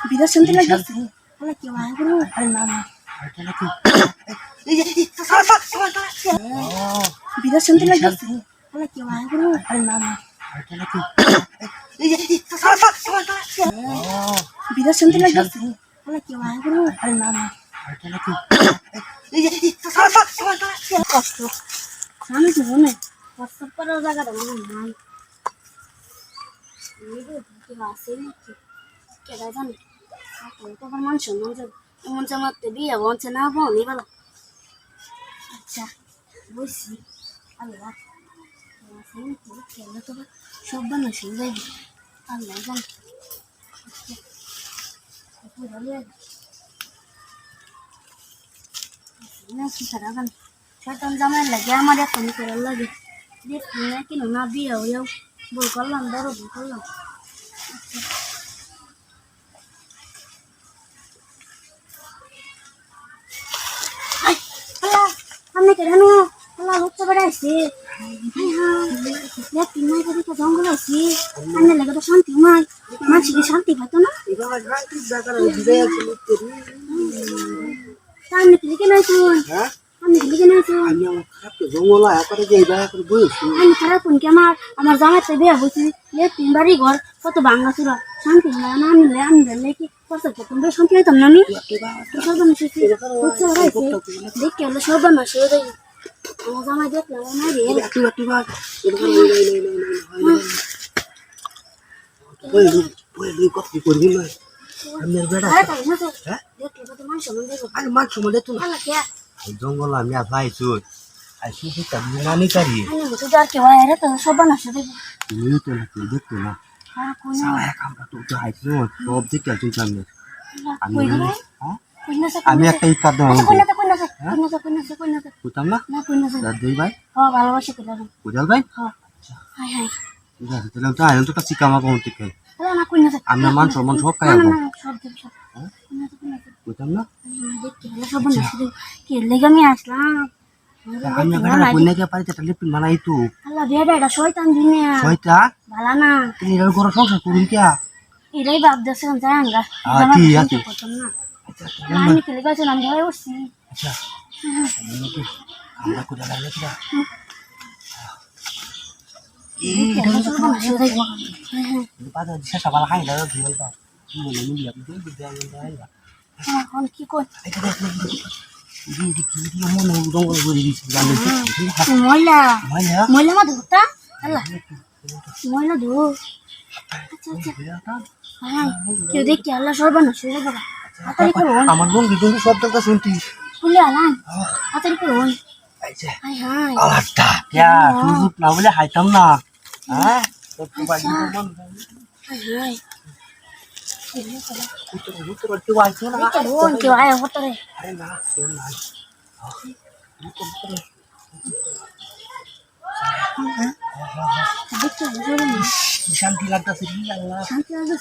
বিরাট শান্তি লাগছে। আরে কি মায়া করো? আরে না না, এটা নাকি বিরাট শান্তি লাগছে। আরে কি মায়া করো? আরে না না, এটা নাকি বিরাট শান্তি লাগছে। আরে কি মায়া করো? আরে না না, এটা নাকি কষ্ট। আমি তো মনে কষ্ট করার জায়গাটা মনে নাই। আছে নাকি কেডা জানে? তোমার মানুষ মন জামাতে বিয়ে বলছে না বোনই বলো। আচ্ছা বুঝছি। আল্লাহ আছে নাকি কেন তো সব মানুষ যাইবে। আল্লাহ জান কি খারাপ জান শয়তান জামাই লাগে আমার এখন করার লাগে। দেখি না কিনো না বিয়ে হইয়াও বই করলাম বড় বই করলাম। আমি কেন হচ্ছে বেড়াইছি জঙ্গল আছি আমি লাগে তো শান্তি নাই মানুষকে শান্তি পাইতো না আমি লিখে নাই শুন আমি লিখে নাই শুন আমি খারাপ কোন কি আমার জামাতে বিয়ে হয়েছি তিনবারই ঘর কত ভাঙা চুরা শান্তি না আনলে আনলে কি কষ্ট তোমরা শান্তি হইতাম না আমি দেখে হলো সর্বনাশ হয়ে যাই আমার জামাই দেখলাম না রে জঙ্গল আমি আইছো আইসি নানি কারি সর্বনাশ তুমি তো দেখতো না সব দেখতে আসুন সামনে আমি একটা ইট কাটতে বুঝতাম না দুই ভাই ভালোবাসি বুঝাল ভাই ঠিক আছে তাহলে তো আয়ন তো কাছে কামা পাউন ঠিক আপনার মান সম্মান সব খাই বুঝতাম না আমি আসলাম আমি পারি লিপিন মানাই তো শয়তান দুনিয়া ছয়টা ভালো না তুমি এর ঘর সংসার করুন কে এরাই বাপ দেশে জাঙ্গা ঠিক আছে না আমি খেলে গেছি আমি ভয় উঠছি আচ্ছা আমরা কোথায় লাগলে কিরা সবাই হাই দাও কি বলবা কি কই ময়লা ময়লা মা ধুতা আল্লাহ ময়লা ধু আচ্ছা আচ্ছা হ্যাঁ কেউ দেখি আল্লাহ সর্বনাশ হয়ে যাবে তাড়াতাড়ি করুন আমার লুঙ্গি টুঙ্গি শব্দটা শুনতি খুলে আলাম তাড়াতাড়ি করুন হাই হাই আলাদা ক্যা সুযোগ না বলে হাইতাম না হ্যাঁ হাই হাই কেউ আইছো না কেউ আয় হতরে আরে না কেউ নাই শান্তি লাগতেছে শান্তি লাগতেছে